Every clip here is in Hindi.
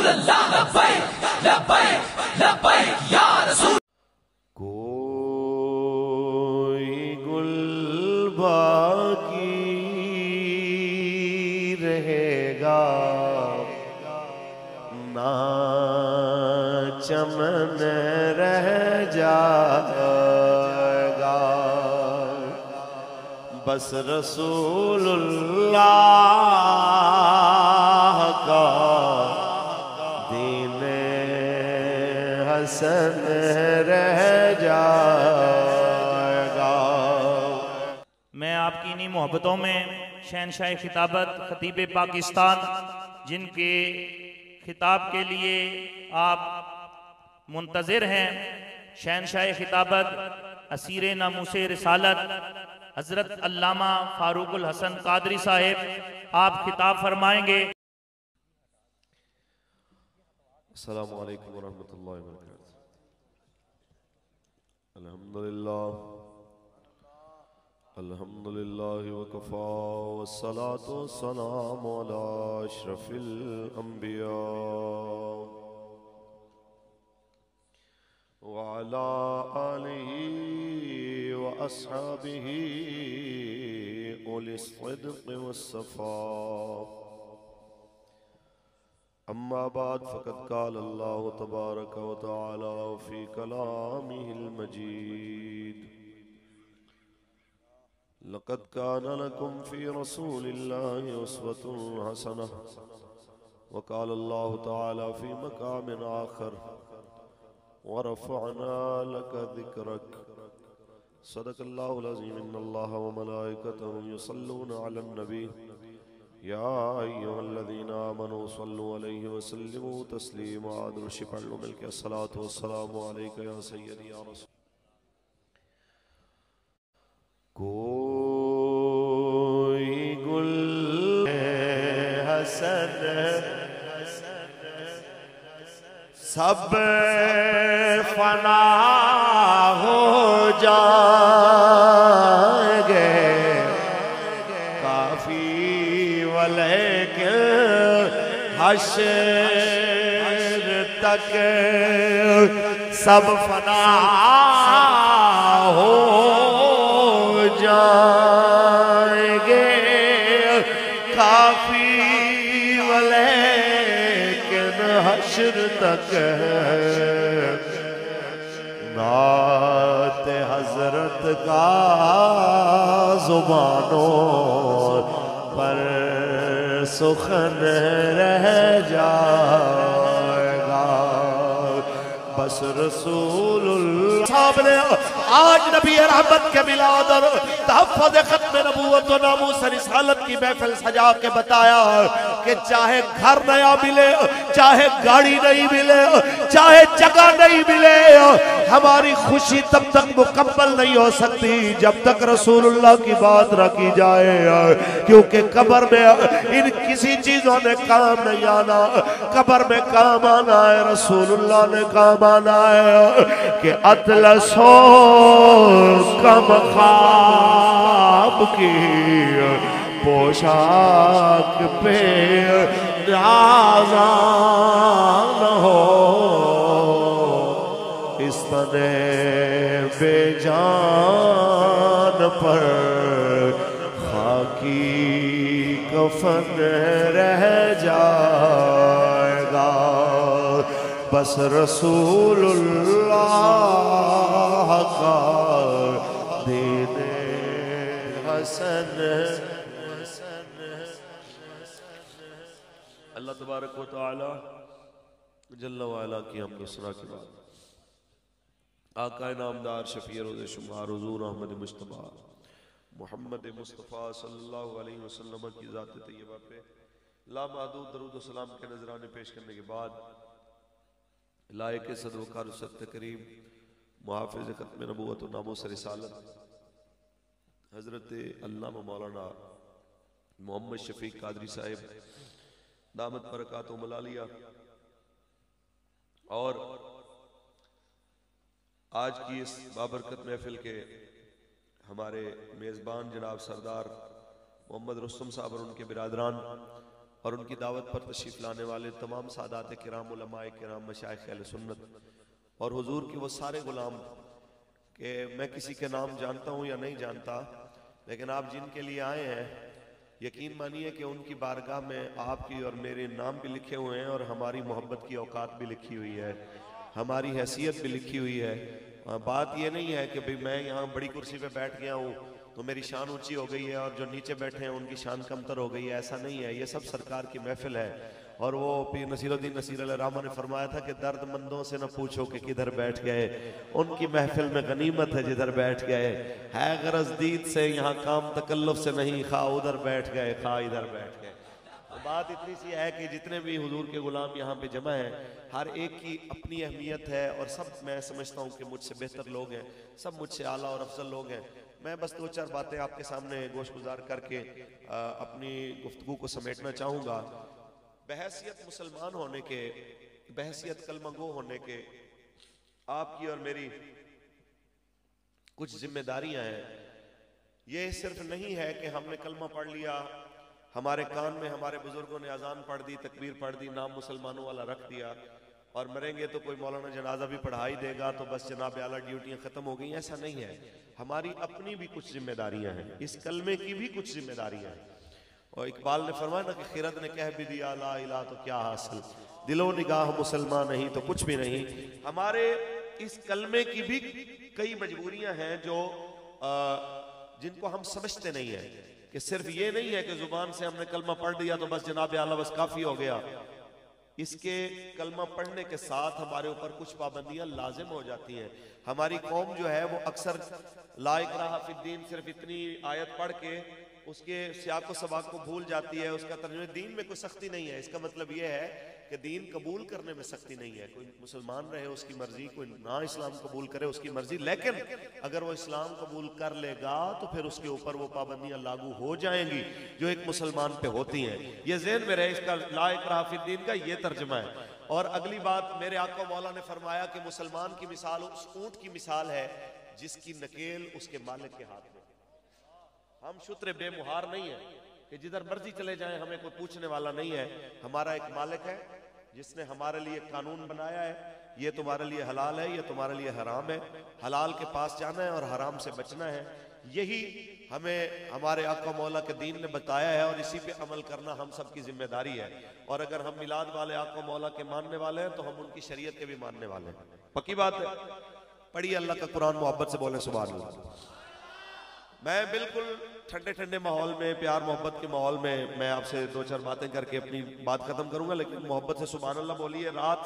रसूल अल्लाह, लब्बैक लब्बैक लब्बैक या रसूल। कोई गुल बाकी रहेगा ना चमन रह जाएगा, बस रसूलुल्लाह का दीने हसन रह जाएगा। मैं आपकी इन्हीं मोहब्बतों में शहनशाह खिताबत खतीब पाकिस्तान, जिनके खिताब के लिए आप मुंतज़िर हैं, शहनशाह खिताबत असीर नामूसे रिसालत हजरत अल्लामा फारूकुल हसन कादरी साहिब, आप खिताब फरमाएंगे। अस्सलामु अलैकुम वरहमतुल्लाहि वबरकातुहू। अल्हम्दुलिल्लाह अल्हम्दुलिल्लाहि वकफ़ा वस्सलातु वस्सलामु अला अशरफिल अंबिया व अला आलिहि व अस्हाबिहि उलिस सिद्क़ वस्सफ़ा। अम्मा बाद फ़क़द क़ाल अल्लाहु तबारक व तआला फ़ी कलामिहिल मजीद, लक़द कान लकुम फ़ी रसूलिल्लाहि उस्वतुन हसनह व क़ाल अल्लाहु तआला फ़ी मक़ामिन आख़र व रफ़अना लक ज़िक्रक। सदक़ल्लाहुल अज़ीम। इन्नल्लाहा व मलाइकतहु युसल्लूना अलन नबी या अय्युहल्लज़ीना आमनू सल्लु अलैहि व सल्लिमू तस्लीमा। दुरूद पढ़ लो मिलके। अस्सलातु वस्सलामु अलैका या सय्यदी या रसूल। कोई गुल हसन सब फना हो जाएंगे, काफी वलेकिन हश्र तक सब फना हो जाएंगे, काफी वलेकिन हश्र तक नात हजरत का जुबानों पर सुखन रह जाएगा, बस रसूलुल्लाह सामने आज नबी रहमत के मिलाद और तहफ़्फ़ुज़ ख़त्म नबूवत और नामूस रिसालत की महफिल सजा के बताया कि चाहे घर नया मिले, चाहे गाड़ी नहीं मिले, चाहे जगह नहीं मिले, हमारी खुशी तब तक मुकम्मल नहीं हो सकती जब तक रसूलुल्लाह की बात न की जाए, क्योंकि कब्र में इन किसी चीजों ने काम नहीं आना, कब्र में काम आना है रसूलुल्लाह ने काम आना है कि अतलसो कम ख्वाब की पोशाक पे नाज़ान हो, इस तने बेजान पर खाकी कफन रह जाएगा, बस रसूलुल्लाह का दीने हसन। अल्लाह तबारक व तआला जल्ल व अला की हमद सना के बाद आका नामदार शफी रोज़े शुमार हुज़ूर अहमद मुज्तबा मोहम्मद मुस्तफ़ा सल्लल्लाहु अलैहि वसल्लम की ज़ात तैयबा पे लामहदूद दरूद व सलाम के नजराने पेश करने के बाद लायक सदवकार सत्य करीम मुहाफ़िज़ ख़त्म नबूवत व नामूस रिसालत हज़रत अल्लामा मौलाना मोहम्मद शफीक कादरी साहिब दामत बरकातुहु मलालिया और आज की इस बाबरकत महफिल के हमारे मेज़बान जनाब सरदार मोहम्मद रुस्तम साहब और उनके बिरादरान और उनकी दावत पर तशरीफ़ लाने वाले तमाम सादात किराम, उलमाए किराम, मशाइख अहले सुन्नत और हुजूर के वो सारे गुलाम कि मैं किसी के नाम जानता हूँ या नहीं जानता, लेकिन आप जिनके लिए आए हैं यकीन मानिए कि उनकी बारगाह में आपकी और मेरे नाम भी लिखे हुए हैं और हमारी मोहब्बत की औकात भी लिखी हुई है, हमारी हैसियत भी लिखी हुई है। बात ये नहीं है कि भाई मैं यहाँ बड़ी कुर्सी पे बैठ गया हूँ तो मेरी शान ऊंची हो गई है और जो नीचे बैठे हैं उनकी शान कमतर हो गई है, ऐसा नहीं है। ये सब सरकार की महफिल है। और वो पीर नसीरुद्दीन नसीर अलरामा ने फरमाया था कि दर्दमंदों से न पूछो कि किधर बैठ गए, उनकी महफिल में गनीमत है जिधर बैठ गए। है गरज दीद से यहाँ काम तकल्लुफ से नहीं, खा उधर बैठ गए खा इधर बैठ गए। तो बात इतनी सी है कि जितने भी हुजूर के गुलाम यहाँ पे जमा हैं, हर एक की अपनी अहमियत है और सब मैं समझता हूँ कि मुझसे बेहतर लोग हैं, सब मुझसे आला और अफजल लोग हैं। मैं बस दो चार बातें आपके सामने गोशगुजार करके अपनी गुफ्तगू को समेटना चाहूँगा। बहैसियत मुसलमान होने के, बहैसियत कलमगो होने के आपकी और मेरी कुछ जिम्मेदारियां हैं। ये सिर्फ नहीं है कि हमने कलमा पढ़ लिया, हमारे कान में हमारे बुजुर्गों ने अजान पढ़ दी, तकबीर पढ़ दी, नाम मुसलमानों वाला रख दिया और मरेंगे तो कोई मौलाना जनाजा भी पढ़ा ही देगा तो बस जनाब आला ड्यूटियां खत्म हो गई। ऐसा नहीं है, हमारी अपनी भी कुछ जिम्मेदारियां हैं, इस कलमे की भी कुछ जिम्मेदारियां हैं। और इकबाल ने फरमाया ना कि खिरत ने कह भी दिया ला इला तो क्या हासिल, दिलो निगाह मुसलमान नहीं तो कुछ भी नहीं। हमारे इस कलमे की भी कई मजबूरियां हैं जो जिनको हम समझते नहीं है कि सिर्फ ये नहीं है कि जुबान से हमने कलमा पढ़ दिया तो बस जनाब आला बस काफी हो गया। इसके कलमा पढ़ने के साथ हमारे ऊपर कुछ पाबंदियां लाजिम हो जाती हैं। हमारी कौम जो है वो अक्सर ला इकराहा फिद्दीन सिर्फ इतनी आयत पढ़ के उसके सियाक व सबाक को भूल जाती है, उसका तर्जुमा दीन में कोई सख्ती नहीं है। इसका मतलब यह है कि दीन कबूल करने में सख्ती नहीं है। कोई मुसलमान रहे उसकी मर्जी, कोई ना इस्लाम कबूल करे उसकी मर्जी, लेकिन अगर वो इस्लाम कबूल कर लेगा तो फिर उसके ऊपर वो पाबंदियां लागू हो जाएंगी जो एक मुसलमान पे होती हैं। ये ज़हन में रहे, इसका ला इकराहा फिद्दीन का ये तर्जुमा है। और अगली बात, मेरे आका मौला ने फरमाया कि मुसलमान की मिसाल उस ऊंट की मिसाल है जिसकी नकेल उसके मालिक के हाथ में। हम शुत्र बेमुहार नहीं है कि जिधर मर्जी चले जाएं हमें कोई पूछने वाला नहीं है। हमारा एक मालिक है जिसने हमारे लिए कानून बनाया है, ये तुम्हारे लिए हलाल है, ये तुम्हारे लिए हराम है। हलाल के पास जाना है और हराम से बचना है। यही हमें हमारे आका मौला के दीन ने बताया है और इसी पे अमल करना हम सब की जिम्मेदारी है। और अगर हम मिलाद वाले आका मौला के मानने वाले हैं तो हम उनकी शरीयत के भी मानने वाले हैं। पक्की बात है। पढ़िए अल्लाह का कुरान, मोहब्बत से बोले सुभान अल्लाह। मैं बिल्कुल ठंडे ठंडे माहौल में, प्यार मोहब्बत के माहौल में मैं आपसे दो चार बातें करके अपनी बात खत्म करूंगा, लेकिन मोहब्बत से सुभान अल्लाह बोलिए। रात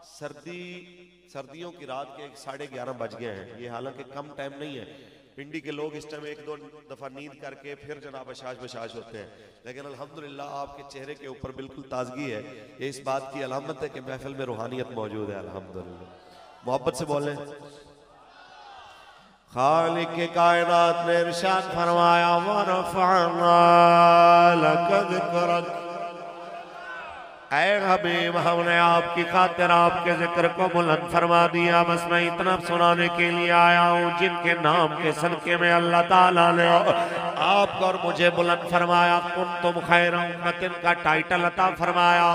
सर्दियों की रात के 11:30 बज गए हैं। ये हालांकि कम टाइम नहीं है। पिंडी के लोग इस टाइम एक दो दफा नींद करके फिर जनाब बशाश बशाश होते हैं, लेकिन अल्हम्दुलिल्लाह आपके चेहरे के ऊपर बिल्कुल ताजगी है। ये इस बात की अलामत है कि महफिल में रूहानियत मौजूद है। अल्हम्दुलिल्लाह। मोहब्बत से बोलें। खालिक के कायनात ने इरशाद फरमाया वरफ़अना लका ज़िक्रक, ऐ हबीब हमने आपकी खातिर आपके जिक्र को बुलंद फरमा दिया। बस मैं इतना सुनाने के लिए आया हूँ जिनके नाम के सदके में अल्लाह ताला ने आपको और मुझे बुलंद फरमाया। कुंतुम खैर उम्मतिन का टाइटल अता फरमाया।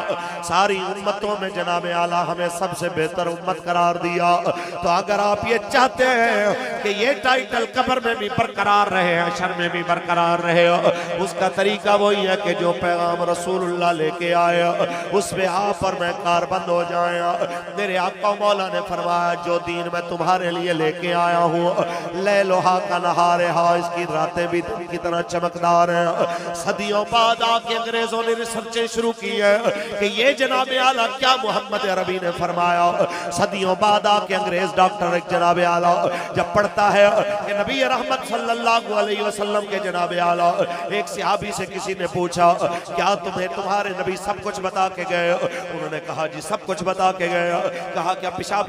सारी उम्मतों में जनाब आला हमें सबसे बेहतर उम्मत करार दिया। तो अगर आप ये चाहते हैं कि ये टाइटल कब्र में भी बरकरार रहे, हशर में भी बरकरार रहे, उसका तरीका वही है कि जो पैगाम रसूलुल्लाह लेके आए उस पे आप और मैं कारबंद हो जाए। मेरे आका मौला ने फरमाया जो दीन मैं तुम्हारे लिए लेके आया हूँ, लैलुहा का नहारे हा, इसकी रातें भी दिन की तरह चमकदार है। सदियों बाद आके अंग्रेजों ने रिसर्चें शुरू की है कि ये जनाब आला क्या मोहम्मद अरबी ने फरमाया। सदियों बाद आके अंग्रेज डॉक्टर एक जनाब आला जब पढ़ता है कि नबी रहमत सल्लल्लाहु अलैहि वसल्लम के जनाब आला, एक सहाबी से किसी ने पूछा क्या तुम्हें तुम्हारे नबी सब कुछ बता के गए? उन्होंने कहा जी सब कुछ बता के गए। कहा क्या पेशाब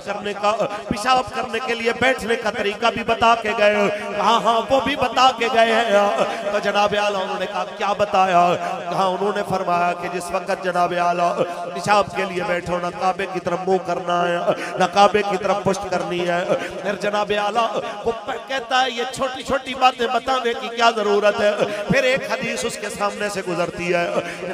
करने के लिए बैठने का तरीका भी बता के गए? कहा हाँ वो भी बता के गए हैं। तो जनाब आला उन्होंने कहा क्या बताया? कहा उन्होंने फरमाया कि जिस वक्त जनाब आला निशाब के लिए बैठो ना काबे की तरफ मुंह करना है ना काबे की तरफ पुष्ट करनी है। फिर जनाब आला वो कहता है ये छोटी छोटी बातें बताने की क्या जरूरत है। फिर एक हदीस उसके सामने से गुजरती है,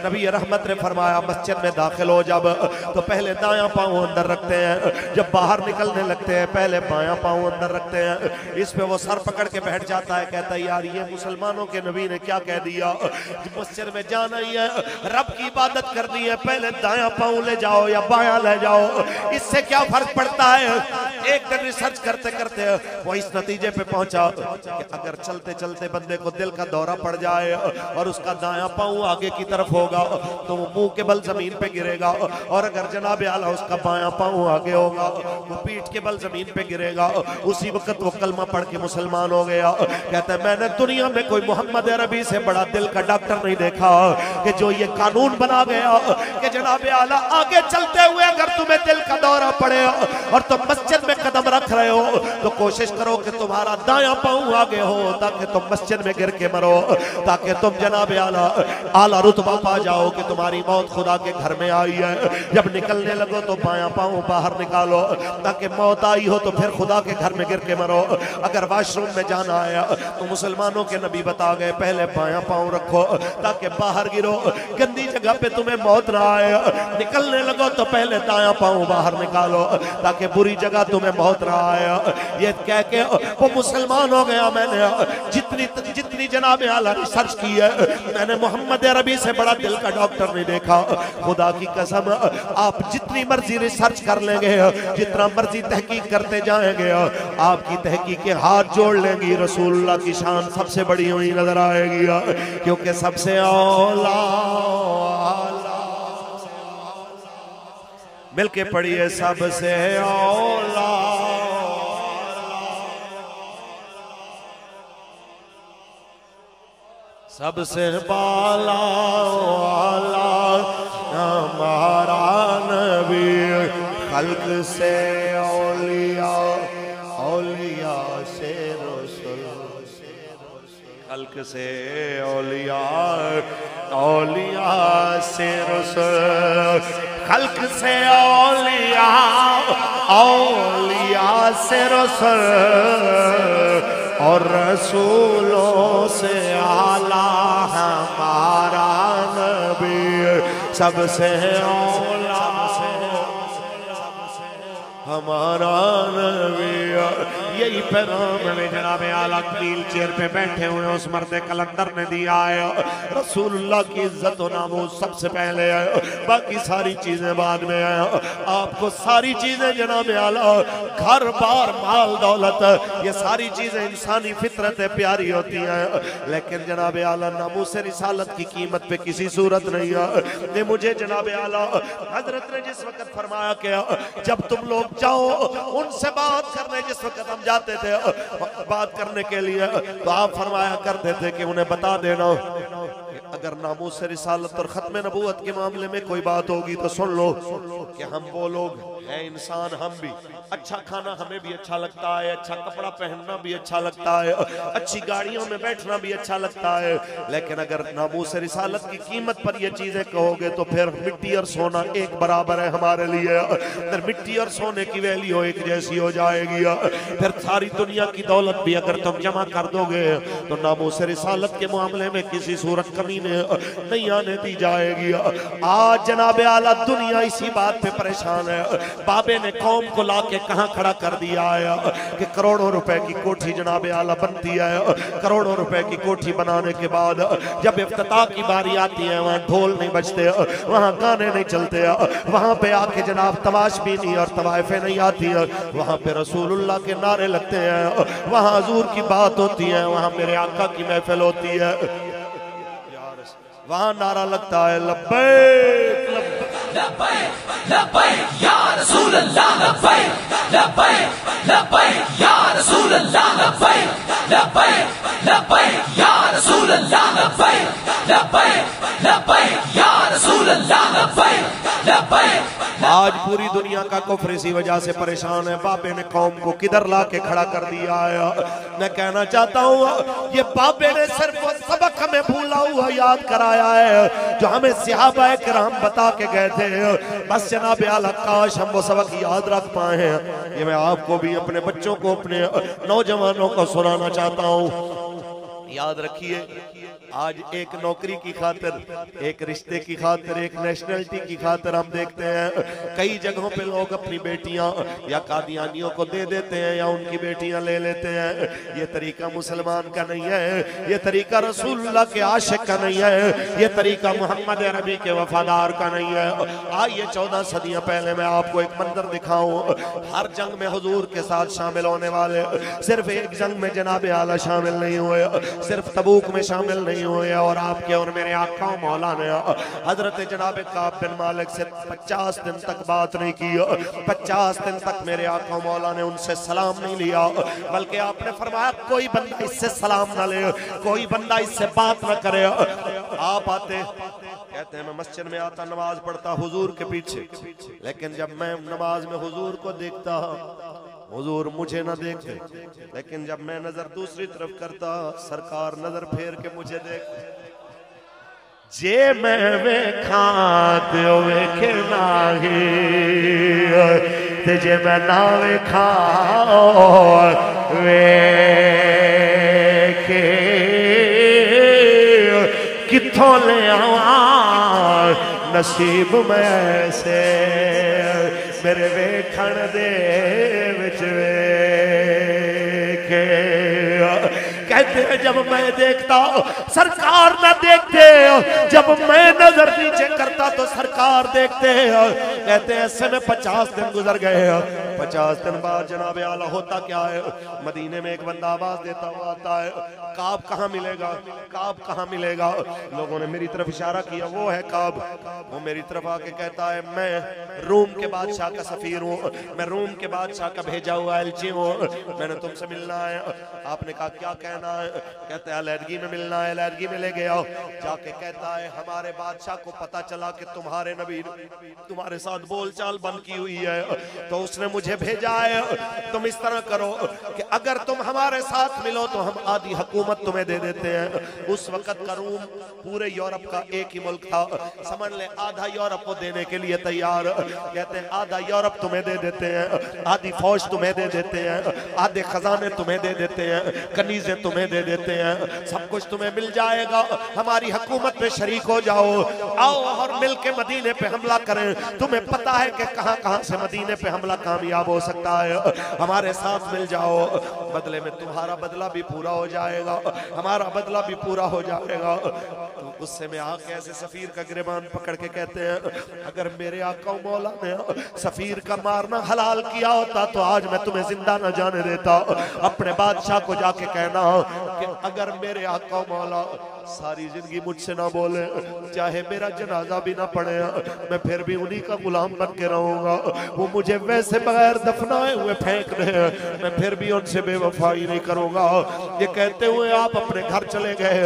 नबी रहमत ने फरमाया मस्जिद में दाखिल हो जब तो पहले दायां पांव अंदर रखते हैं, जब बाहर निकलने लगते हैं पहले बायां पांव अंदर रखते हैं। इस पे वो सर पकड़ के बैठ जाता है, कहता है यार ये मुसलमानों के नबी ने क्या कह दिया, मस्जिद में जाना ही है, रब की इबादत करनी है, पहले दायां पांव ले जाओ या बायां ले जाओ, इससे क्या फर्क पड़ता है। एक दिन रिसर्च करते करते वो इस नतीजे पे पहुंचा कि अगर चलते चलते बंदे को दिल का दौरा पड़ जाए और उसका दायां पांव आगे की तरफ होगा तो वो मुंह के बल जमीन पे गिरेगा, और अगर जनाब आला उसका बायां पांव आगे होगा वो पीठ के बल जमीन पे गिरेगा। उसी वक्त वो कलमा पढ़ के मुसलमान हो गया। कहता है मैंने दुनिया में कोई मोहम्मद अरबी से बड़ा दिल का डॉक्टर नहीं देखा कि जो ये कानून बना गया कि जनाब आला आगे चलते हुए अगर तुम्हें दिल का दौरा पड़े और तुम मस्जिद में कदम रख रहे हो तो कोशिश करो कि तुम्हारा दायां पांव आगे हो ताकि तुम मस्जिद में गिर के मरो, ताकि तुम जनाब आला रुतबा पा जाओ कि तुम्हारी मौत खुदा के घर में आई है। जब निकलने लगो तो बायां पांव बाहर निकालो ताकि मौत आई हो तो फिर खुदा के घर में गिर के मरो। अगर वॉशरूम में जाना आया तो मुसलमानों के नबी बता गए पहले बायां पांव रखो ताकि बाहर गिरो, गंदी जगह पे तुम्हें मौत ना आए। निकलने लगो तो पहले दायां पांव बाहर निकालो ताकि बुरी जगह तुम्हें मौत ना आए। ये कह के वो मुसलमान हो गया। मैंने जितनी जनाब आला रिसर्च की है मैंने मोहम्मद अरबी से बड़ा दिल का डॉक्टर नहीं देखा। खुदा की कसम आप जितनी मर्जी रिसर्च कर लेंगे, जितना मर्जी तहकीक करते जाएंगे, आपकी तहकीकें हाथ जोड़ लेंगी, रसूलुल्लाह की शान सबसे बड़ी हुई नजर आएगी, क्योंकि सबसे औला मिलके पढ़िए सबसे औला सबसे बाला वाला हमारा नबी, खल्क से औलिया औलिया से रसूल, खल्क से औलिया औलिया से रसूल, खल्क से औलिया औलिया से रसूल और रसूलों से आला हमारा नबी, सबसे औला हमारा नबी। यही पैगाम में जनाब आला व्हील चेयर पे बैठे हुए उस मर्द कलंदर ने दिया है। रसूलुल्लाह की इज्जत और नामूस सबसे पहले है, बाकी सारी चीजें बाद में है। आपको सारी चीजें जनाब आला, घर बार माल दौलत, ये सारी चीजें इंसानी फितरत प्यारी होती हैं, लेकिन जनाब आला नामूस रिसालत की कीमत पे किसी सूरत नहीं है। ये मुझे जनाब आला हजरत ने जिस वक्त फरमाया कि जब तुम लोग जाओ उनसे बात करने, जिस वक्त हम जाते थे बात करने के लिए तो आप फरमाया करते थे कि उन्हें बता देना अगर नामूस रिसालत और खत्म नबूवत के मामले में कोई बात होगी तो सुन लो कि हम वो लोग हैं इंसान, हम भी अच्छा खाना हमें भी अच्छा लगता है, अच्छा कपड़ा पहनना भी अच्छा लगता है, अच्छी गाड़ियों में बैठना भी अच्छा लगता है, लेकिन अगर नामूस रिसालत की कीमत पर ये चीजें कहोगे तो फिर मिट्टी और सोना एक बराबर है हमारे लिए। फिर मिट्टी और सोने की वैल्यू एक जैसी हो जाएगी। फिर सारी दुनिया की दौलत भी अगर तुम जमा कर दोगे तो नामूस रिसालत के मामले में किसी सूरत कमी नहीं आने दी जाएगी। आज जनाब आला दुनिया इसी बात पे परेशान है। बाबे ने कौम को लाके कहां खड़ा कर दिया है कि करोड़ों रुपए की कोठी जनाब आला बनती है। करोड़ों रुपए की कोठी बनाने के बाद जब इफ्तिताह की बारी आती है वहां ढोल नहीं बजते, वहां गाने नहीं चलते, वहां पे आके जनाब तमाशबीनी और तवाइफे नहीं आती है, वहां पे रसूलुल्लाह के नारे लगते हैं, वहां हुजूर की बात होती है, वहां मेरे आका की महफिल होती है, वहां नारा लगता है लब्बैक लब्बैक लब्बैक या रसूल अल्लाह, लब्बैक लब्बैक लब्बैक या रसूल अल्लाह, लब्बैक लब्बैक लब्बैक या रसूल अल्लाह, लब्बैक लब्बैक लब्बैक या रसूल अल्लाह, लब्बैक लब्बैक आज पूरी दुनिया का कुफ्र इसी वजह से परेशान है। बाबे ने कौम को किधर ला के खड़ा कर दिया है। मैं कहना चाहता हूँ ये बाबे ने सिर्फ वो सबक हमें भूला हुआ याद कराया है जो हमें सहाबा किराम बता के गए थे। बस जनाब आला काश हम वो सबक याद रख पाए हैं। ये मैं आपको भी, अपने बच्चों को, अपने नौजवानों को सुनाना चाहता हूँ। याद रखिए, आज एक नौकरी की खातिर, एक रिश्ते की खातिर, एक नेशनलिटी की खातिर हम देखते हैं कई जगहों पे लोग अपनी बेटियां या कादियानियों को दे देते हैं या उनकी बेटियां ले लेते हैं। ये तरीका मुसलमान का नहीं है, ये तरीका रसूलुल्लाह के आशिक का नहीं है, ये तरीका मोहम्मद अरबी के वफादार का नहीं है। आइए 14 सदियां पहले मैं आपको एक मंजर दिखाऊं। हर जंग में हुजूर के साथ शामिल होने वाले सिर्फ एक जंग में जनाब आला शामिल नहीं हुए, सिर्फ तबूक में शामिल नहीं हुए और आपके और मेरे आका मौला ने हजरत जनाब काब बिन मालिक से 50 दिन तक बात नहीं की। 50 दिन तक मेरे आका मौला ने उनसे सलाम नहीं लिया, बल्कि आपने फरमाया कोई बंदा इससे सलाम ना ले, कोई बंदा इससे बात ना करे। आप आते, कहते हैं मैं मस्जिद में आता, नमाज पढ़ता हुजूर के पीछे, लेकिन जब मैं नमाज में हुजूर को देखता हुजूर मुझे ना देखते, लेकिन जब मैं नजर दूसरी तरफ करता सरकार नजर फेर के मुझे देखते। जे मैं वेखा ते वेखे नाही, ते जे मैं ना वेखा वेखे किथों ले आवा नसीब में से मेरे वेखण दे विच वेखे। कहते हैं जब मैं देखता सरकार ना देखते, जब मैं नजर नीचे करता तो सरकार देखते। कहते हैं ऐसे में 50 दिन गुजर गए। 50 दिन बाद जनाब आला होता क्या है, मदीने में एक बंदा आवाज देता हुआ आता है, काब कहाँ मिलेगा, काब कहाँ मिलेगा। लोगों ने मेरी तरफ इशारा किया, वो है काब। वो मेरी तरफ आके कहता है मैं रोम के बादशाह का सफीर हूँ, मैं रोम के बादशाह का भेजा हुआ एलची हूँ, मैंने तुमसे मिलना है। आपने कहा क्या कहना है? कहते हैं अलैदगी में मिलना है। अलैदगी में ले गया, जाके कहता है हमारे बादशाह को पता चला कि तुम्हारे नबी तुम्हारे साथ बोलचाल बंद की हुई है, तो उसने मुझे भेजा है तुम इस तरह करो कि अगर तुम हमारे साथ मिलो तो हम आधी हुकूमत तुम्हें दे देते हैं। उस वक्त का रोम पूरे यूरोप का एक ही मुल्क था, समझ ले आधा यूरोप को देने के लिए तैयार। कहते हैं आधा यूरोप तुम्हें दे देते हैं, आधी फौज तुम्हें दे देते हैं, आधे खजाने तुम्हें दे देते हैं, कनीजे तुम्हें दे देते हैं, सब कुछ तुम्हें मिल जाएगा, हमारी हुकूमत में शरीक हो जाओ, आओ और मिल के मदीने पे हमला करें। तुम्हें पता है कि कहां कहां से मदीने पे हमला कामयाब हो सकता है, हमारे साथ मिल जाओ, बदले में तुम्हारा बदला भी पूरा हो जाएगा, हमारा बदला भी पूरा हो जाएगा। तो गुस्से में आके ऐसे सफीर का गिरबान पकड़ के कहते हैं अगर मेरे आका मौला ने सफीर का मारना हलाल किया होता तो आज मैं तुम्हें जिंदा न जाने देता। अपने बादशाह को जाके कहना कि अगर मेरे आका मौला सारी जिंदगी मुझसे ना बोले, चाहे मेरा जनाजा भी ना पड़े, मैं फिर भी उन्हीं का गुलाम बन के रहूंगा। वो मुझे वैसे बगैर दफनाए हुए फेंक रहे हैं, मैं फिर भी उनसे बेवफाई नहीं करूंगा। ये कहते हुए आप अपने घर चले गए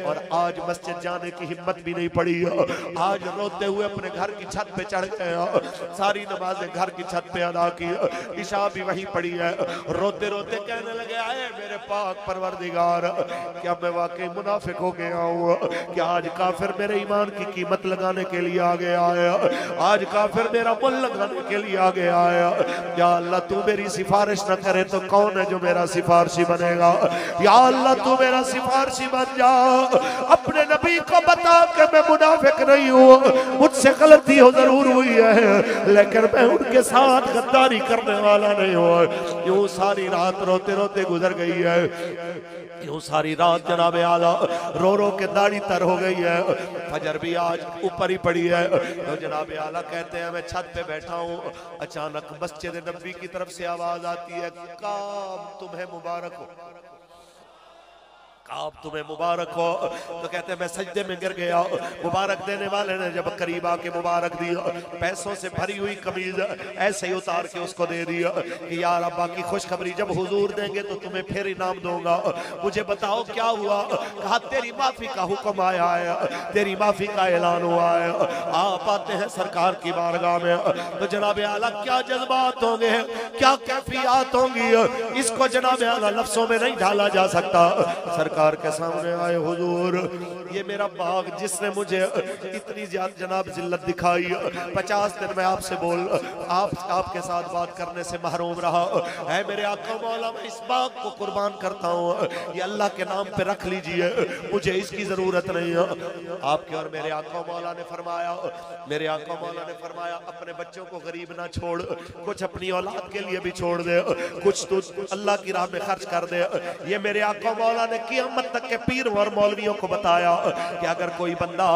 और आज मस्जिद जाने की हिम्मत भी नहीं पड़ी। आज रोते हुए अपने घर की छत पे चढ़ गए, सारी नमाजें घर की छत पे अदा की, इशा भी वहीं पड़ी है। रोते रोते कहने लगे आए मेरे पाक परवरदिगार, क्या मैं वाकई मुनाफिक हो गया हूँ? क्या आज काफिर मेरे ईमान की कीमत लगाने के लिए आ गया है? आज काफिर मेरा मुल लगाने के लिए आ गया है? या अल्लाह तू मेरी सिफारिश न करे तो कौन है जो मेरा सिफारशी बनेगा? या अल्लाह तू मेरा सिफारशी बन जा। अपने नबी को बता के मैं मुनाफिक नहीं हूँ, मुझसे गलती हो जरूर हुई है, लेकिन मैं उनके साथ गद्दारी करने वाला नहीं हूँ। यूं सारी रात रोते रोते गुजर गई है, यूं सारी रात जनाब आला रो रो के दाढ़ी तर हो गई है, फजर भी आज ऊपर ही पड़ी है। तो जनाब आला कहते हैं मैं छत पे बैठा हूँ, अचानक मस्जिद नबी की तरफ से आवाज आती है काब तुम्हें मुबारक हो, आप तुम्हें मुबारक हो। तो कहते हैं मैं सजदे में गिर गया। मुबारक देने वाले ने जब करीब आके मुबारक दिया, पैसों से भरी हुई कमीज ऐसे ही उतार के उसको दे दिया कि यार अब्बा की खुशखबरी जब हुजूर देंगे तो तुम्हें फिर इनाम दूंगा। मुझे बताओ क्या हुआ? कहा तेरी माफी का हुक्म आया है, तेरी माफी का ऐलान हुआ है। आप आते हैं सरकार की बारगाह में तो जनाब आला क्या जज्बात होंगे, क्या कैफियत होंगी, इसको जनाब आला लफ्जों में नहीं ढाला जा सकता। सरकार के सामने आए, हुजूर ये मेरा बाग जिसने मुझे इतनी ज्यादा जनाब जिल्लत दिखाई, 50 दिन में आपसे आपके साथ बात करने से महरूम रहा है। मेरे आका मौला मैं इस बाग को कुर्बान करता हूँ, ये अल्लाह के नाम पे रख लीजिए, मुझे इसकी जरूरत नहीं है। आपके और मेरे आका मौला ने फरमाया, मेरे आका मौला ने फरमाया अपने बच्चों को गरीब ना छोड़, कुछ अपनी औलाद के लिए भी छोड़ दे, कुछ तो अल्लाह की राह में खर्च कर दे। ये मेरे आका मौला ने क़यामत तक के पीरों और मौलवियों को बताया कि अगर कोई बंदा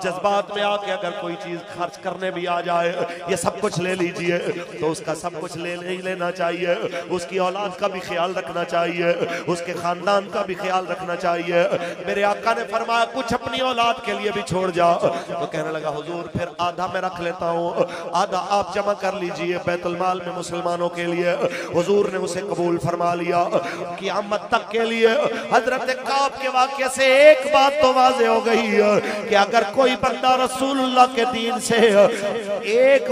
जज्बात में आके अगर कोई चीज खर्च करने भी आ जाए, ये सब कुछ ले लीजिए, तो उसका सब कुछ नहीं लेना चाहिए, उसकी औलाद का भी ख्याल रखना चाहिए, उसके खानदान का भी ख्याल रखना चाहिए। मेरे आका ने फरमाया कुछ अपनी औलाद के लिए भी छोड़ जाओ। तो कहने लगा हुजूर फिर आधा मैं रख लेता हूँ, आधा आप जमा कर लीजिए बैतुल माल में मुसलमानों के लिए। हुजूर ने उसे कबूल फरमा लिया। क़यामत तक के लिए हजरत काब के वाक़े से एक बात तो वाज़ेह हो गई कि अगर कोई बंदा रसूलुल्लाह के दीन से एक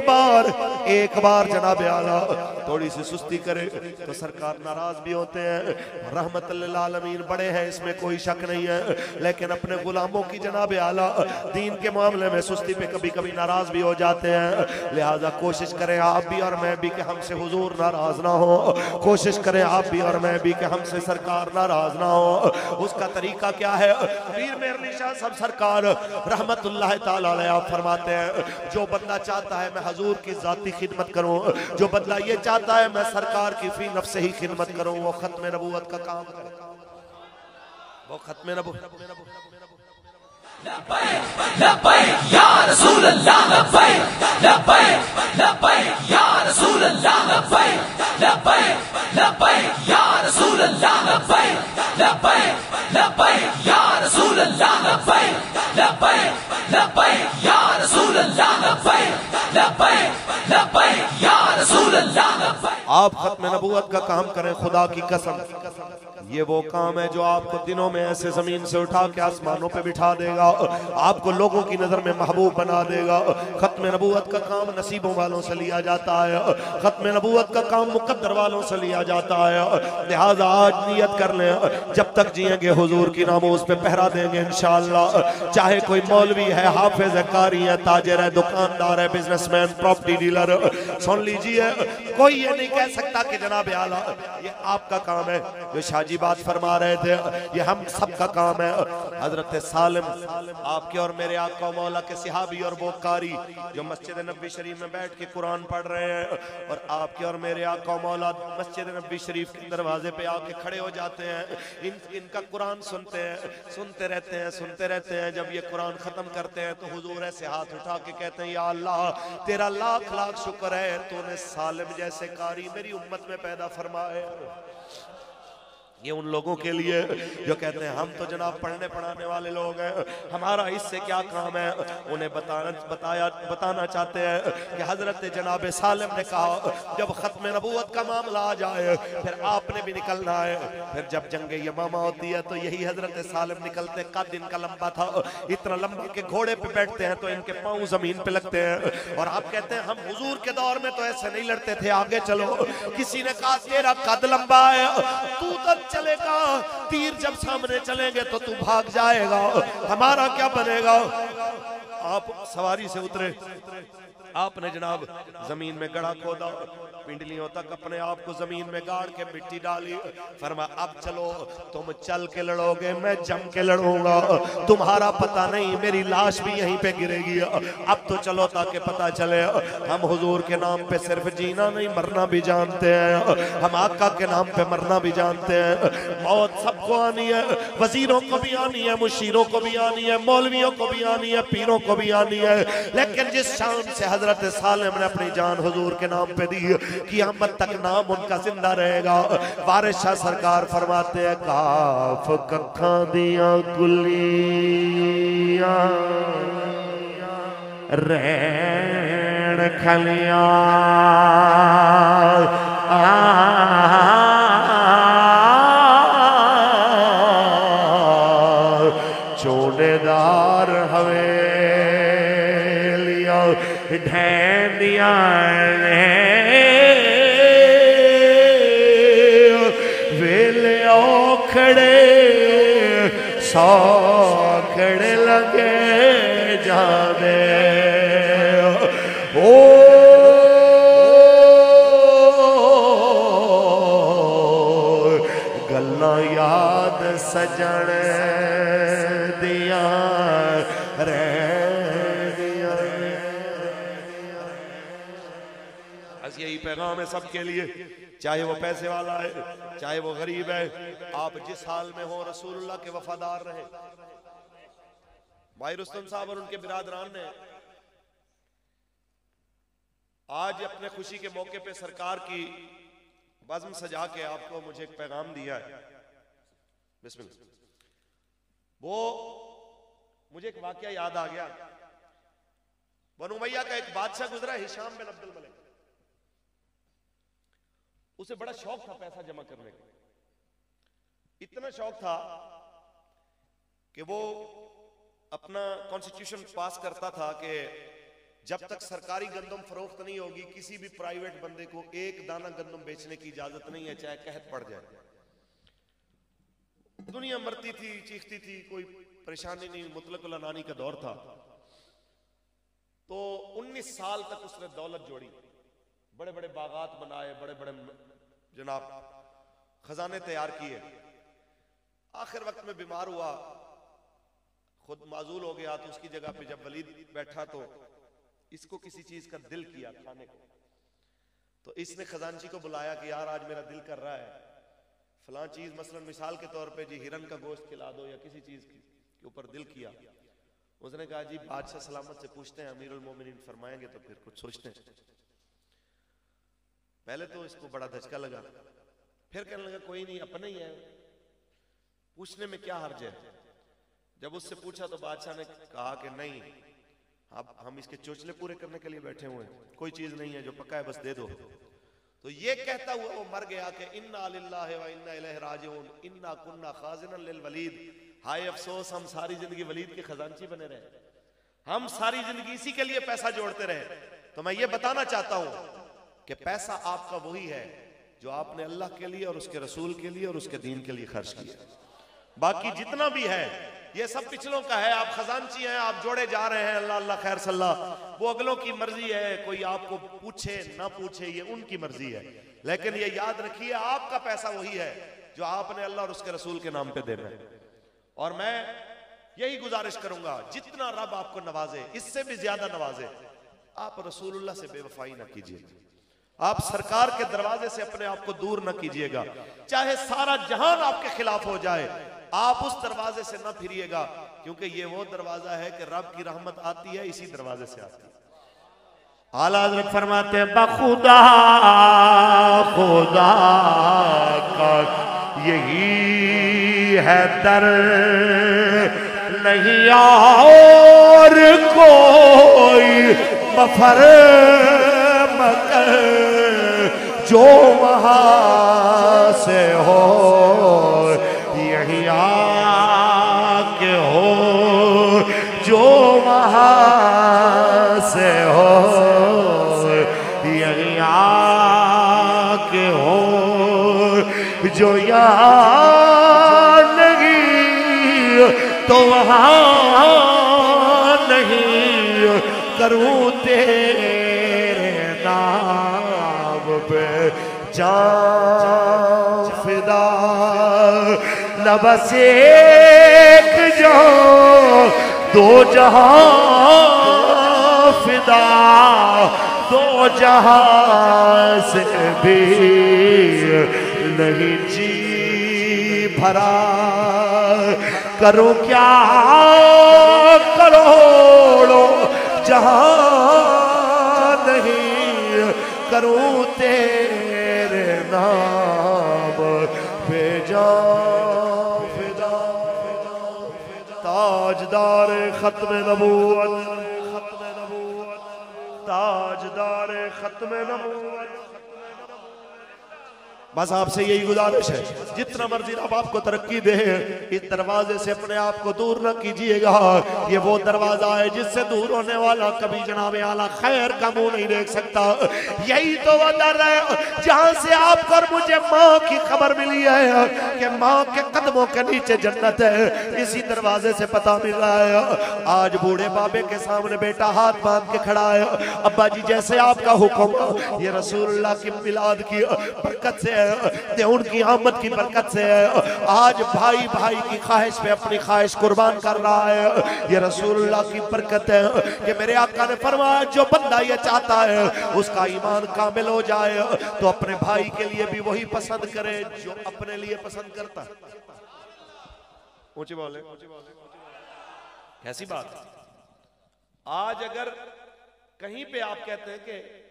बार जनाब आला थोड़ी सी सुस्ती करे तो सरकार नाराज भी होते हैं। रहमतुल लिल आलमीन बड़े हैं, इसमें कोई शक नहीं है, लेकिन अपने गुलामों की जनाब आला दीन के मामले में सुस्ती पे कभी कभी नाराज भी हो जाते हैं। लिहाजा कोशिश करें आप भी और मैं भी कि हमसे हुजूर नाराज ना हो, कोशिश करें आप भी और मैं भी कि हमसे सरकार नाराज ना हो। उसका तरीका क्या है? पीर मेहर शाह साहब सरकार रहमतुल्लाह ताला अलैह फरमाते हैं जो बंदा चाहता है मैं हुजूर की जाती खिदमत करूं, जो बंदा ये चाहता है मैं सरकार की फी नफ्स ही खिदमत करूं, वो खत्म नबूवत का काम करे, वो खत्म नबूवत। लब्बैक या रसूल अल्लाह, लब्बैक लब्बैक लब्बैक या रसूल अल्लाह, लब्बैक लब्बैक लब्बैक या रसूल अल्लाह, लब्बैक लब्बैक लब्बैक या रसूल अल्लाह, लब्बैक लब्बैक लब्बैक या रसूल अल्लाह, लब्बैक लब्बैक लब्बैक या रसूल अल्लाह, लब्बैक। आप खत्म नबूवत का काम करें, खुदा की कसम ये वो काम है जो आपको दिनों में ऐसे जमीन से उठा के आसमानों पे बिठा देगा, आपको लोगों की नजर में महबूब बना देगा। खत्म नबूवत का काम नसीबों वालों से लिया जाता है, खत्म नबूवत का काम मुकद्दर वालों से लिया जाता है। लिहाजा आज नियत कर लें जब तक जिएंगे हुजूर की नामोज पे पहरा देंगे इंशाअल्लाह। चाहे कोई मौलवी है, हाफिज है, कारी है, ताजिर है, दुकानदार है, बिजनेसमैन, प्रॉपर्टी डीलर, सुन लीजिए कोई ये नहीं कह सकता कि जनाब आला ये आपका काम है। जो शाहजी बात फरमा रहे थे ये हम सब का काम है। हजरत सालिम आपके और मेरे आका मौला के सिहाबी और वो कारी जो मस्जिद नबी शरीफ में बैठ के कुरान पढ़ रहे हैं, और आपके और मेरे आका मौला मस्जिद नबी शरीफ के दरवाजे पे आके खड़े हो जाते हैं, इनका कुरान सुनते हैं, सुनते रहते हैं। जब ये कुरान खत्म करते हैं तो हुजूर ऐसे हाथ उठा के कहते हैं या अल्लाह तेरा लाख लाख शुक्र है तूने सालिम जैसे कारी मेरी उम्मत में पैदा फरमाए। ये उन लोगों के लिए जो कहते हैं हम तो जनाब पढ़ने पढ़ाने वाले लोग हैं, हमारा इससे क्या काम है। उन्हें बताना चाहते हैं कि हजरत जनाब सालिम ने कहा जब खत्म नबूवत का मामला आ जाए फिर आपने भी निकलना है। फिर जब जंग यमामा होती है तो यही हजरत सालिम निकलते, कद इनका लंबा था, इतना लंबा के घोड़े पे बैठते हैं तो इनके पाँव जमीन पे लगते हैं। और आप कहते हैं हम हुजूर के दौर में तो ऐसे नहीं लड़ते थे, आगे चलो। किसी ने कहा तेरा कद लंबा है, तू तो चलेगा, तीर जब सामने चलेंगे तो तू भाग जाएगा, हमारा क्या बनेगा। आप सवारी से उतरे, आपने जनाब जमीन में गड़ा खोदा, पिंडलियों तक अपने आप को जमीन में गाड़ के मिट्टी डाली। फरमा अब चलो, तुम चल के लड़ोगे, मैं जम के लड़ूंगा, तुम्हारा पता नहीं मेरी लाश भी यहीं पे गिरेगी। अब तो चलो ताकि पता चले हम हुजूर के नाम पे सिर्फ जीना नहीं मरना भी जानते हैं, हम आका के नाम पे मरना भी जानते हैं। मौत सबको आनी है, वजीरों को भी आनी है, मुशीरों को भी आनी है, मौलवियों को भी आनी है, पीरों को भी आनी है, लेकिन जिस शान से हजरत सालिम ने अपनी जान हुजूर के नाम पे दी, क़यामत तक नाम उनका जिंदा रहेगा। वारिस शाह सरकार फरमाते हैं काफ कखा दिया गुलियां रैन खलियां चोनेदार हवेलियां ढैंदिया वेले औखड़े सौखड़े लगे जाने ओ गल्ला याद सजन दिया रे दिया। बस यही पैगाम है सबके लिए, चाहे वो पैसे वाला है चाहे वो गरीब है, आप जिस हाल में हो रसूलुल्लाह के वफादार रहे। भाई रुस्तम साहब और उनके बिरादरान ने आज अपने खुशी के मौके पे सरकार की बज़्म सजा के आपको मुझे एक पैगाम दिया है। बिस्मिल्लाह। वो मुझे एक वाकया याद आ गया। बनु उमय्या का एक बादशाह गुजरा, हिशाम बिन अब्दुल मलिक। उसे बड़ा शौक था पैसा जमा करने का। इतना शौक था कि वो अपना कॉन्स्टिट्यूशन पास करता था कि जब तक सरकारी गंदम फरोख्त नहीं होगी किसी भी प्राइवेट बंदे को एक दाना गंदम बेचने की इजाजत नहीं है, चाहे कहत पड़ जाए। दुनिया मरती थी, चीखती थी, कोई परेशानी नहीं, मुतलकुल अनानी का दौर था। तो 19 साल तक उसने दौलत जोड़ी, बड़े बड़े बागात बनाए, बड़े बड़े जनाब खजाने तैयार किए। आखिर वक्त में बीमार हुआ, खुद माजूल हो गया। तो उसकी जगह पे जब वलीद बैठा तो इसको किसी चीज का दिल किया खाने को। तो इसने खजानची को बुलाया कि यार आज मेरा दिल कर रहा है फलां चीज, मसलन मिसाल के तौर पे जी हिरन का गोश्त खिला दो या किसी चीज के ऊपर दिल किया। उसने कहा जी बादशाह सलामत से पूछते हैं, अमीरुल मोमिनीन फरमाएंगे तो फिर कुछ सोचते हैं। पहले तो इसको बड़ा धचका लगा, फिर कहने लगा कोई नहीं, अपना ही है, पूछने में क्या हर्ज है। जब उससे पूछा तो बादशाह ने कहा कि नहीं, अब हम इसके चोचले पूरे करने के लिए बैठे हुए हैं, कोई चीज नहीं है, जो पक्का है बस दे दो। तो ये कहता हुआ वो मर गया कि इन्ना लिल्लाहि व इन्ना इलैहि राजिऊन इन्ना कुन्ना खाज़िनन लिल वलीद। हाय अफसोस, हम सारी जिंदगी वलीद के खजानची बने रहे, हम सारी जिंदगी इसी के लिए पैसा जोड़ते रहे। तो मैं ये बताना चाहता हूं कि पैसा आपका वही है जो आपने अल्लाह के लिए और उसके रसूल के लिए और उसके दीन के लिए खर्च किया। बाकी जितना भी है ये सब पिछलों का है, आप खजानची हैं, आप जोड़े जा रहे हैं, अल्लाह अल्लाह खैर सल्ला, वो अगलों की मर्जी है, कोई आपको पूछे ना पूछे ये उनकी मर्जी है। लेकिन ये याद रखिए आपका पैसा वही है जो आपने अल्लाह और उसके रसूल के नाम पे देना है। और मैं यही गुजारिश करूंगा, जितना रब आपको नवाजे इससे भी ज्यादा नवाजे, आप रसूलुल्लाह से बेवफाई ना कीजिएगा, आप सरकार के दरवाजे से अपने आप को दूर ना कीजिएगा। चाहे सारा जहान आपके खिलाफ हो जाए, आप उस दरवाजे से ना फिरिएगा, क्योंकि ये वो दरवाजा है कि रब की रहमत आती है इसी दरवाजे से आती है। आला हज़रत फरमाते हैं बखुदा खुदा का यही है दर, नहीं और कोई मफर मकर, जो वहां से हो यही आके हो, जो वहां से हो यही आके हो, जो यहाँ नहीं तो वहाँ नहीं, करूँ तेरे नाम पे जान फिदा, न बस एक जो दो जहां फिदा, दो जहां से भी नहीं जी भरा, करो क्या करोड़ों जहां करूं तेरे नाम पे जान फिदा, ताजदार खत्म नबूवत, ताजदार खत्म नबूवत। बस आपसे यही गुजारिश है, जितना मर्जी रब आपको तरक्की दे, इस दरवाजे से अपने आप को दूर न कीजिएगा। ये वो दरवाजा है जिससे दूर होने वाला कभी जनाब आला खैर का मुंह नहीं देख सकता। यही तो वो दर है जहां से आपको और मुझे माँ की खबर मिली है कि माँ के कदमों के नीचे जन्नत है। इसी दरवाजे से पता मिल रहा है। आज बूढ़े बाबे के सामने बेटा हाथ बांध के खड़ा है, अब्बा जी जैसे आपका हुक्म, ये रसूलुल्लाह की मिलाद की बरकत से, उनकी आमद की बरकत से आज भाई भाई की ख्वाहिश पे अपनी ख्वाहिश कुर्बान कर रहा है। ये रसूलुल्लाह की बरकत है कि मेरे आका ने फरमाया जो बंदा ये चाहता है उसका ईमान कामिल हो जाए तो अपने भाई के लिए भी वही पसंद करे जो अपने लिए पसंद करता है। ऊंची बोले, कैसी बात। आज अगर कहीं पे आप कहते हैं कि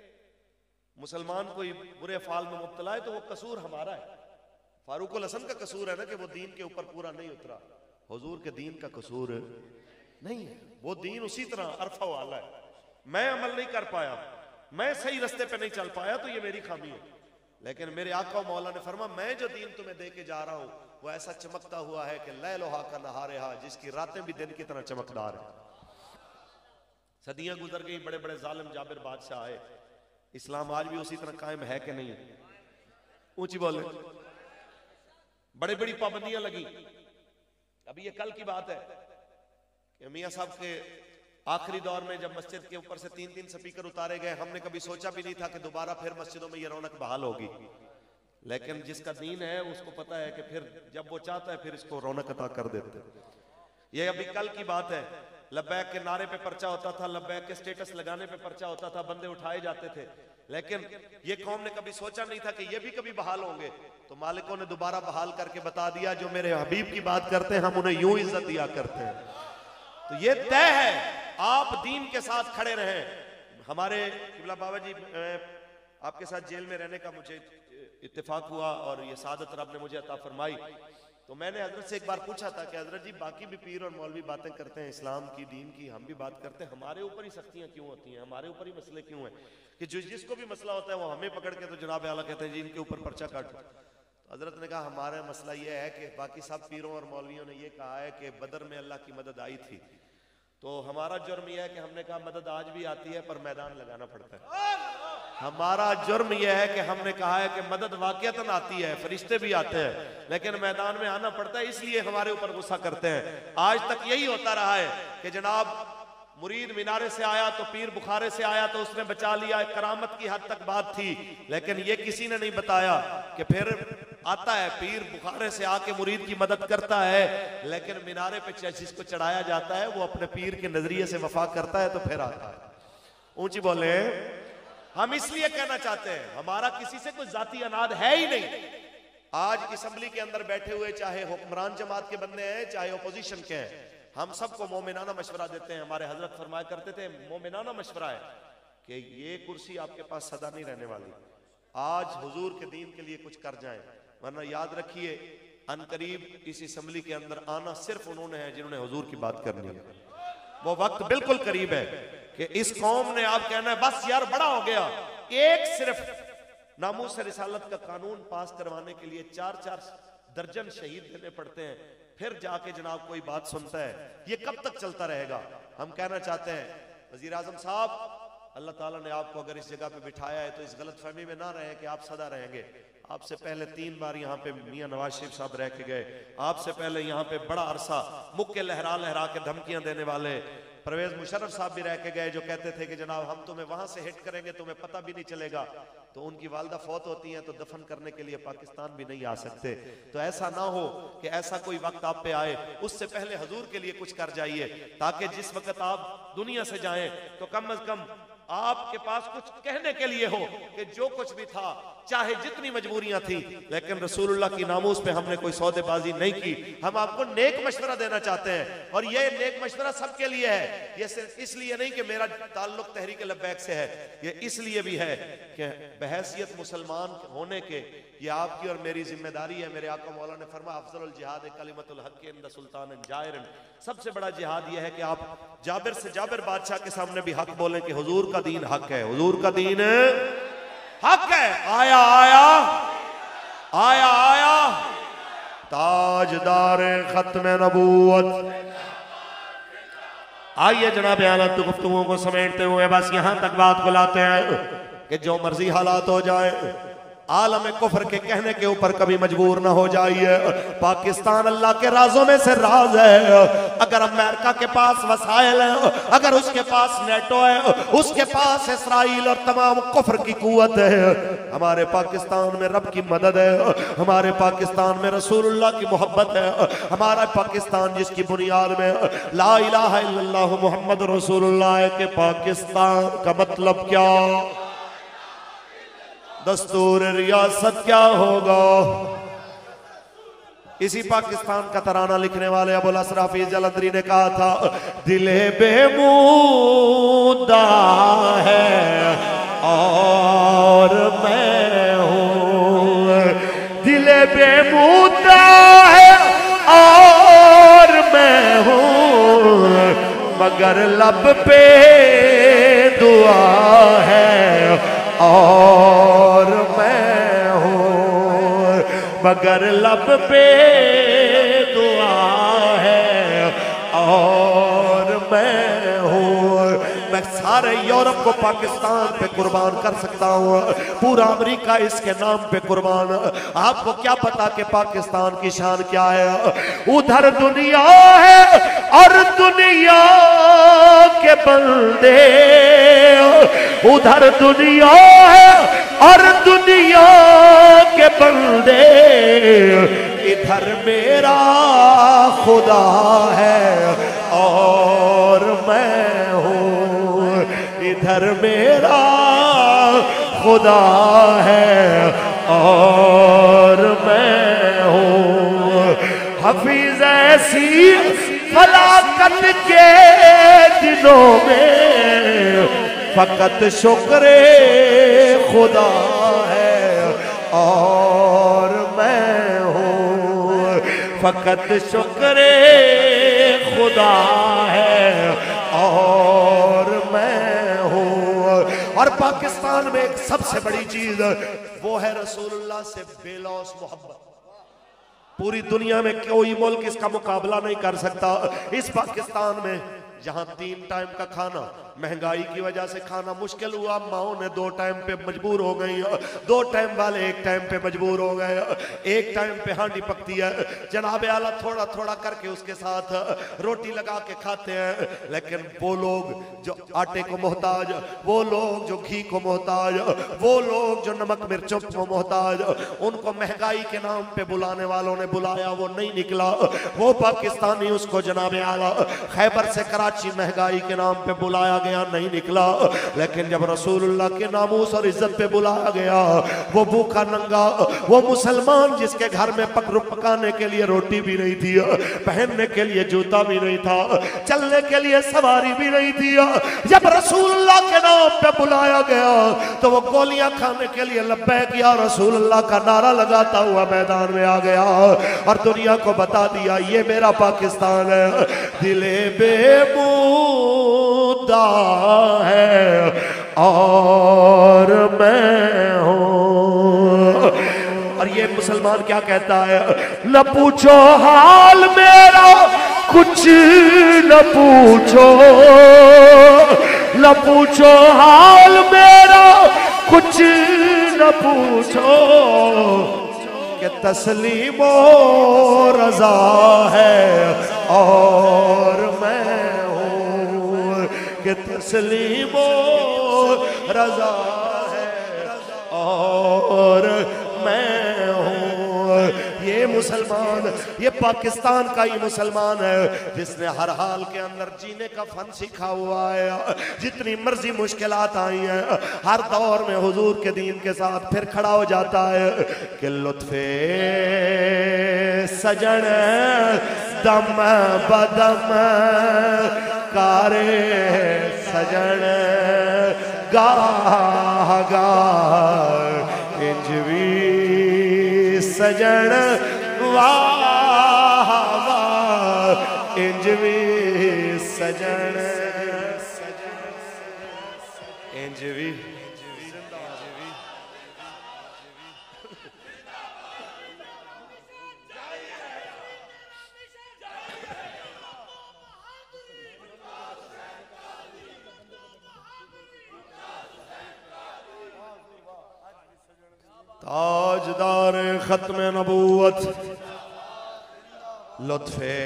मुसलमान कोई बुरे फाल में मुब्तला है तो वो कसूर हमारा है। फारूकुल हसन का कसूर है ना कि वो दीन के ऊपर पूरा नहीं उतरा। हुजूर के दीन का कसूर नहीं है, वो दीन उसी तरह अरफा वाला है। मैं अमल नहीं कर पाया, मैं सही रास्ते पे नहीं चल पाया तो ये मेरी खामी है। लेकिन मेरे आका मौला ने फरमा मैं जो दीन तुम्हें दे के जा रहा हूं वो ऐसा चमकता हुआ है कि लैलोहा का नहारे हा, जिसकी रातें भी दिन की तरह चमकदार है। सदियां गुजर गई, बड़े बड़े जालिम जाबिर बादशाह आए, इस्लाम आज भी उसी तरह कायम है कि नहीं है? ऊंची बोले। बड़ी बड़ी पाबंदियां लगी। अभी ये कल की बात है कि मियां साहब के आखिरी दौर में जब मस्जिद के ऊपर से 3-3 स्पीकर उतारे गए, हमने कभी सोचा भी नहीं था कि दोबारा फिर मस्जिदों में ये रौनक बहाल होगी। लेकिन जिसका दीन है उसको पता है कि फिर जब वो चाहता है फिर इसको रौनक अता कर देते। ये अभी कल की बात है। लब्बैक के नारे पे पर्चा होता था, लब्बैक के स्टेटस लगाने पे पर्चा होता था, बंदे उठाए जाते थे। लेकिन ये कौम ने कभी सोचा नहीं था कि ये भी कभी बहाल होंगे। तो मालिकों ने दोबारा बहाल करके बता दिया जो मेरे हबीब की बात करते हैं हम उन्हें यूं इज्जत दिया करते हैं। तो ये तय है आप दीन के साथ खड़े रहें। हमारे किबला बाबा जी आपके साथ जेल में रहने का मुझे इत्तेफाक हुआ और ये सादत रब ने मुझे अता फरमाई। तो मैंने हजरत से एक बार पूछा था कि हजरत जी बाकी भी पीर और मौलवी बातें करते हैं इस्लाम की, दीन की, हम भी बात करते हैं, हमारे ऊपर ही सख्तियां क्यों होती हैं, हमारे ऊपर ही मसले क्यों हैं कि जिसको भी मसला होता है वो हमें पकड़ के तो जनाब आला कहते हैं जी इनके ऊपर पर्चा काटो। तो हजरत ने कहा हमारा मसला ये है कि बाकी सब पीरों और मौलवियों ने ये कहा है कि बदर में अल्लाह की मदद आई थी, तो हमारा जुर्म यह है कि हमने कहा मदद आज भी आती है पर मैदान लगाना पड़ता है। हमारा जुर्म यह है कि हमने कहा है कि मदद वाकईतन आती है, फरिश्ते भी आते हैं, लेकिन मैदान में आना पड़ता है, इसलिए हमारे ऊपर गुस्सा करते हैं। आज तक यही होता रहा है कि जनाब मुरीद मीनारे से आया तो पीर बुखारे से आया तो उसने बचा लिया, करामत की हद तक बात थी। लेकिन ये किसी ने नहीं बताया कि फिर आता है पीर बुखारे से आके मुरीद की मदद करता है, लेकिन मीनारे पे जिसको चढ़ाया जाता है वो अपने पीर के नजरिए से वफा करता है तो फिर आता है। ऊंची बोले। हम इसलिए कहना चाहते हैं हमारा किसी से कोई जाती अनाद है ही नहीं। आज असेंबली के अंदर बैठे हुए चाहे हुक्मरान जमात के बंदे हैं चाहे ओपोजिशन के हैं, हम सबको मोमिनाना मशवरा देते हैं। हमारे हजरत फरमाया करते थे मोमिनाना मशवरा है कि ये कुर्सी आपके पास सदा नहीं रहने वाली, आज हुजूर के दीन के लिए कुछ कर जाएं, वरना याद रखिए अनकरीब इस असेंबली के अंदर आना सिर्फ उन्होंने है जिन्होंने हुजूर की बात करनी है। वो वक्त बिल्कुल करीब है कि इस कौम ने आप कहना है बस यार बड़ा हो गया, एक सिर्फ नामूस रिसालत का कानून पास करवाने के लिए 4-4 दर्जन शहीद देने पड़ते हैं, फिर जाके जनाब कोई बात सुनता है। ये कब तक चलता रहेगा? हम कहना चाहते हैं वजीर आजम साहब अल्लाह ताला ने आपको अगर इस जगह पे बिठाया है तो इस गलत फहमी में ना रहे कि आप सदा रहेंगे। आपसे पहले 3 बार यहाँ पे मियां नवाज शरीफ साहब रह के गए, आपसे पहले यहाँ पे बड़ा अरसा मुक्के लहरा लहरा के धमकियां देने वाले परवेज मुशर्रफ साहब भी रह के गए जो कहते थे कि जनाब हम तुम्हें वहां से हिट करेंगे तुम्हें पता भी नहीं चलेगा। तो उनकी वालदा फौत होती हैं तो दफन करने के लिए पाकिस्तान भी नहीं आ सकते। तो ऐसा ना हो कि ऐसा कोई वक्त आप पे आए, उससे पहले हजूर के लिए कुछ कर जाइए ताकि जिस वक्त आप दुनिया से जाएं तो कम अज कम आपके पास कुछ कहने के लिए हो कि जो कुछ भी था, चाहे जितनी मजबूरियां थी, लेकिन रसूलुल्लाह की नामूस पे हमने कोई सौदेबाजी नहीं की। हम आपको नेक मशवरा देना चाहते हैं, और ये नेक मशवरा सबके लिए है। ये सिर्फ इसलिए नहीं कि मेरा ताल्लुक तहरीक लब्बैक से है, ये इसलिए भी है कि बहैसियत मुसलमान होने के ये आपकी और मेरी जिम्मेदारी है। मेरे आका मौला ने फरमाया अफजलुल जिहाद कलिमतुल हक़ इंद सुल्तान जायर, सबसे बड़ा जिहाद यह है कि आप जाबिर से जाबिर बादशाह के सामने भी हक बोलें कि हुजूर का दीन हक है, हुजूर का दीन हक है। आया आया आया आया ताजदार खत्म नबूवत। आइए जनाब आला तो गुफ्तगू को समेटते हुए बस यहां तक बात को लाते हैं कि जो मर्जी हालात हो जाए, आलम कुफर के कहने के ऊपर कभी मजबूर ना हो जाइए। पाकिस्तान अल्लाह के राजों में से राज है। अगर अमेरिका के पास वसाइल है, अगर उसके पास नेटो है, उसके पास इसराइल और तमाम कुफर की कुव्वत है, हमारे पाकिस्तान में रब की मदद है, हमारे पाकिस्तान में रसूलुल्लाह की मोहब्बत है, हमारा पाकिस्तान जिसकी बुनियाद में ला इलाहा इल्लल्लाह मुहम्मद रसूलुल्लाह है कि पाकिस्तान का मतलब क्या, दस्तूर रियासत क्या होगा। इसी पाकिस्तान का तराना लिखने वाले अबुल असराफी जलंधरी ने कहा था, दिले बेमुद्दा है और मैं हूँ, दिले बेमुद्दा है और मैं हूँ, मगर लब पे दुआ है और मैं हूँ, मगर लब पे दुआ है और मैं हूँ। मैं सारे यूरोप को पाकिस्तान पे कुर्बान कर सकता हूँ, पूरा अमेरिका इसके नाम पे कुर्बान। आपको क्या पता कि पाकिस्तान की शान क्या है। उधर दुनिया है और दुनिया के बंदे, उधर दुनिया है और दुनिया के बंदे, इधर मेरा खुदा है और मैं हूँ, इधर मेरा खुदा है और मैं हूँ। हफीज ऐसी फलाकत के दिनों में फकत शुक्रे खुदा है और मैं हूँ, फकत शुक्रे खुदा है और मैं हूँ। और पाकिस्तान में एक सबसे बड़ी चीज वो है रसूलुल्लाह से बेलौस मोहब्बत। पूरी दुनिया में कोई मुल्क इसका मुकाबला नहीं कर सकता। इस पाकिस्तान में जहां 3 टाइम का खाना, महंगाई की वजह से खाना मुश्किल हुआ, माओ ने 2 टाइम पे मजबूर हो गई, 2 टाइम वाले 1 टाइम पे मजबूर हो गए, 1 टाइम पे हांडी पकती है, जनाब आला थोड़ा थोड़ा करके उसके साथ रोटी लगा के खाते हैं। लेकिन वो लोग जो आटे को मोहताज, वो लोग जो घी को मोहताज, वो लोग जो नमक मिर्चों को मोहताज, उनको महंगाई के नाम पे बुलाने वालों ने बुलाया, वो नहीं निकला। वो पाकिस्तानी उसको जनाब आला खैबर से कराची महंगाई के नाम पे बुलाया गया, नहीं निकला। लेकिन जब रसूलुल्लाह के नामूस और इज्जत पे बुलाया गया, वो भूखा नंगा, वो मुसलमान जिसके घर में पकाने के लिए रोटी भी नहीं थी, पहनने के लिए जूता भी नहीं था, चलने के लिए सवारी भी नहीं थी, जब रसूलुल्लाह के नाम पे बुलाया गया तो वो गोलियां खाने के लिए लब्बैक या रसूलुल्लाह का नारा लगाता हुआ मैदान में आ गया और दुनिया को बता दिया ये मेरा पाकिस्तान है। दिले बेमुद्दा है और मैं हूँ। और ये मुसलमान क्या कहता है, न पूछो हाल मेरा कुछ न पूछो, न पूछो हाल मेरा कुछ न पूछो, कि तस्लीमो रजा है और मैं हूँ, कि तस्लीमो रजा है और मैं हूँ। ये मुसलमान मुसलमान, ये पाकिस्तान का ही मुसलमान है जिसने हर हाल के अंदर जीने का फन सीखा हुआ है। जितनी मर्जी मुश्किलात आई हैं, हर दौर में हुजूर के दीन के साथ फिर खड़ा हो जाता है कि लुत्फे सजन दम बदम कारे सजन गाह गाह इंज भी सजन वाह वाह इंज भी सजन इंज भी ताजदार खत्म नबूवत लुत्फे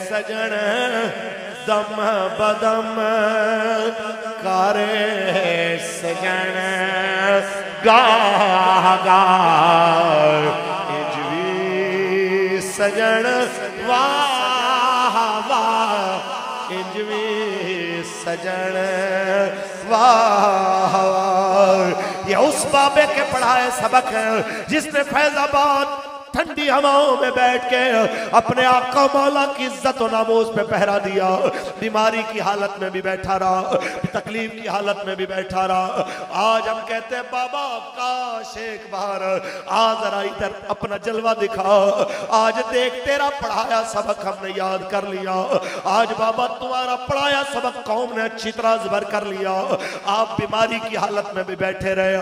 सजन दम बदम कारे सजन गाह गाह इंज भी सजन वाह वाह इंज भी सजन वाह वाह। ये उस बाबे के पढ़ाए सबक है जिसने फैजाबाद ठंडी हवाओं में बैठ के अपने आका मौला की इज्जत और नामोज पे पहरा दिया। बीमारी की हालत में भी बैठा रहा, तकलीफ की हालत में भी बैठा रहा। आज हम कहते हैं बाबा काश एक बार आ जरा इधर अपना जलवा दिखा, आज देख तेरा पढ़ाया सबक हमने याद कर लिया। आज बाबा तुम्हारा पढ़ाया सबक कौम ने अच्छी तरह ज़बर कर लिया। आप बीमारी की हालत में भी बैठे रहे,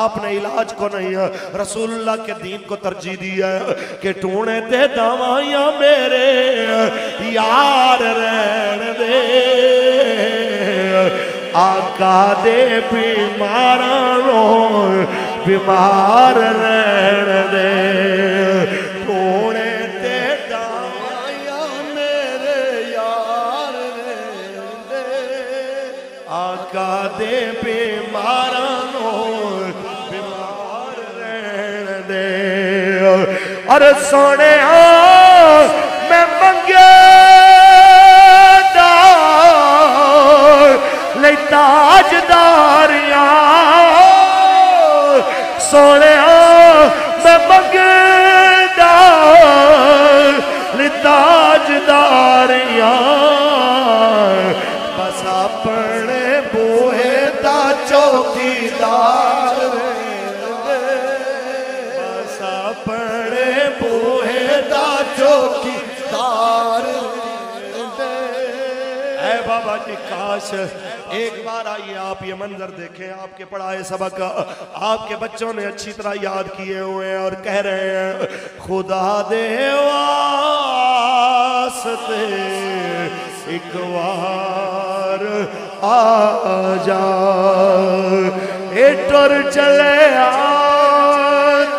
आपने इलाज को नहीं रसूलुल्लाह के दीन को तरजीह दी है कि टूने ते दवाइयां मेरे यार रहन दे, आका दे बीमारा रो बीमार रहन दे। टूने ते दवाइयां मेरे यार रहन दे, आका दे बीमारा रो बीमार रहन दे। अरे सोने मैं मंगे ले ताजदारियां, सोने मैं मंगे ले ताजदारियां, बस अपने बूहे दा चौकीदार चौकीदार। ऐ बाबा जी काश एक बार आइए आप ये मंजर देखें। आपके पढ़ाए सबक आपके बच्चों ने अच्छी तरह याद किए हुए हैं और कह रहे हैं खुदा दे वास्ते एक बार आ जा, एटर चले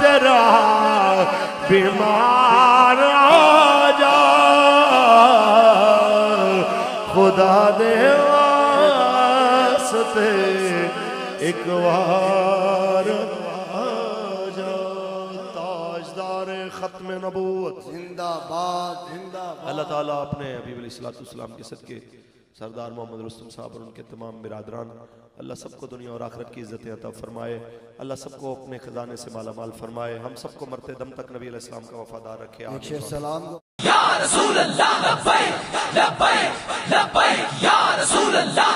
तेरा बीमार आ जा, खुदा दे वास्ते एक बार आ जा। ताजदार खत्म नबूवत जिंदाबाद जिंदाबाद। अल्लाह ताला अपने हबीब अलैहिस्सलाम के सदके सरदार मोहम्मद रुस्तम साहब और उनके तमाम बिरादरान अल्लाह सबको दुनिया और आखिरत की इज्जतें अता फरमाए। अल्लाह सबको अपने खजाने से माला माल फरमाए। हम सबको मरते दम तक नबी अलैहि सलाम का वफादार रखे। सलाम या रसूल अल्लाह लब्बैक लब्बैक लब्बैक या रसूल अल्लाह